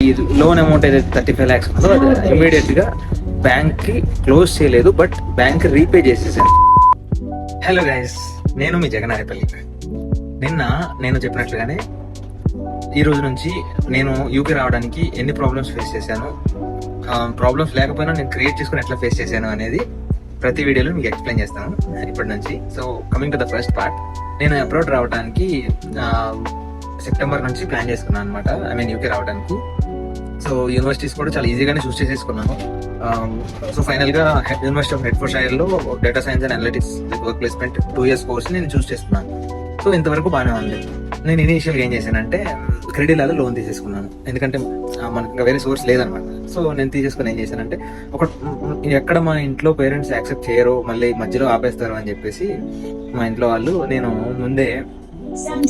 ఈ loan amount ఏదైతే 35 lakhs ఉందో అది ఇమీడియట్గా బ్యాంక్కి క్లోజ్ చేయలేదు, బట్ బ్యాంక్ రీపే చేసేసాను. హలో గైస్, నేను మీ జగన్నారేపల్లి. నిన్న నేను చెప్పినట్లుగానే ఈ రోజు నుంచి నేను యూకే రావడానికి ఎన్ని ప్రాబ్లమ్స్ ఫేస్ చేశాను, ప్రాబ్లమ్స్ లేకపోయినా నేను క్రియేట్ చేసుకుని ఎట్లా ఫేస్ చేశాను అనేది ప్రతి వీడియోలో మీకు ఎక్స్ప్లెయిన్ చేస్తాను ఇప్పటి నుంచి. So coming to the first part, నేను అబ్రాడ్ రావడానికి సెప్టెంబర్ నుంచి ప్లాన్ చేసుకున్నాను అనమాట. యూకే రావడానికి. సో యూనివర్సిటీస్ కూడా చాలా ఈజీగానే చూస్ చేసేసుకున్నాను. సో ఫైనల్గా యూనివర్సిటీ ఆఫ్ హెడ్ఫోర్డ్షైర్లో data science and analytics with work placement 2 years course నేను చూస్ చేసుకున్నాను. సో ఇంతవరకు బాగానే ఉంది. నేను ఇనీషియల్గా ఏం చేశానంటే క్రెడిలాలో లోన్ తీసేసుకున్నాను, ఎందుకంటే మనకి ఇంకా వేరే సోర్స్ లేదనమాట. సో నేను తీసేసుకుని ఏం చేశానంటే ఎక్కడ మా ఇంట్లో పేరెంట్స్ యాక్సెప్ట్ చేయరో మళ్ళీ మధ్యలో ఆపేస్తారు అని చెప్పేసి మా ఇంట్లో వాళ్ళు నేను ముందే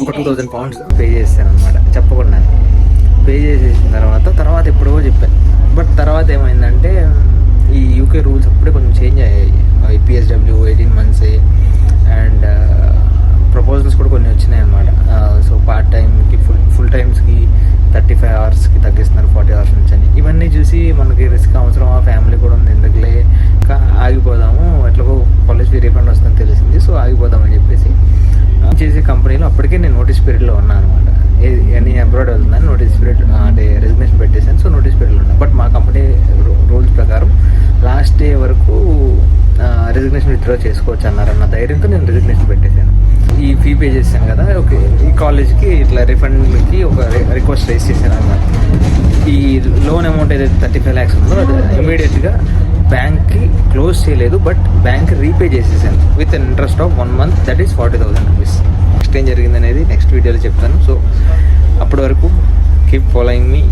ఒక 2000 pounds పే చేశాను అనమాట, చెప్పకుండా. పే చేసేసిన తర్వాత ఎప్పుడో చెప్పాను. బట్ తర్వాత ఏమైందంటే ఈ యూకే రూల్స్ అప్పుడే కొంచెం చేంజ్ అయ్యాయి. PSW 18 months అండ్ ప్రపోజల్స్ కూడా కొన్ని వచ్చినాయి అనమాట. సో పార్ట్ టైంకి ఫుల్ టైమ్స్కి 35 hours తగ్గిస్తున్నారు 40 hours నుంచి అని. ఇవన్నీ చూసి మనకి రిస్క్ అవసరం, ఆ ఫ్యామిలీ కూడా ఉంది, ఎందుకులే ఆగిపోదాము, ఎట్లాగో కాలేజ్ ఫీ రీఫండ్ వస్తుందని తెలిసింది. సో ఆగిపోదామని చెప్పేసి చేసే కంపెనీలో అప్పటికే నేను నోటీస్ పీరియడ్లో ఉన్నాను అనమాట. నేను అబ్రాడ్ వెళ్తున్నాను, నోటీస్ పీరియడ్ అంటే రెసిగ్నేషన్ పెట్టేశాను. సో నోటీస్ పీరియడ్లో ఉన్నాను. బట్ మా కంపెనీ రూల్స్ ప్రకారం లాస్ట్ డే వరకు రెసిగ్నేషన్ విత్డ్రా చేసుకోవచ్చు అన్నారన్న ధైర్యంతో నేను రెసిగ్నేషన్ పెట్టేశాను. ఈ ఫీ పే చేశాను కదా, ఓకే, ఈ కాలేజ్కి ఇట్లా రిఫండ్కి ఒక రిక్వెస్ట్ రైజ్ చేశాను అన్నమాట. ఈ లోన్ అమౌంట్ ఏదైతే 35 lakhs ఉందో అది ఇమీడియట్గా బ్యాంక్కి క్లోజ్ చేయలేదు, బట్ బ్యాంక్ రీపే చేసేసాను with interest of 1 month, that is 40,000 rupees. Next ఏం జరిగింది అనేది నెక్స్ట్ వీడియోలో చెప్తాను. సో అప్పటి వరకు కీప్ ఫాలోయింగ్ మీ.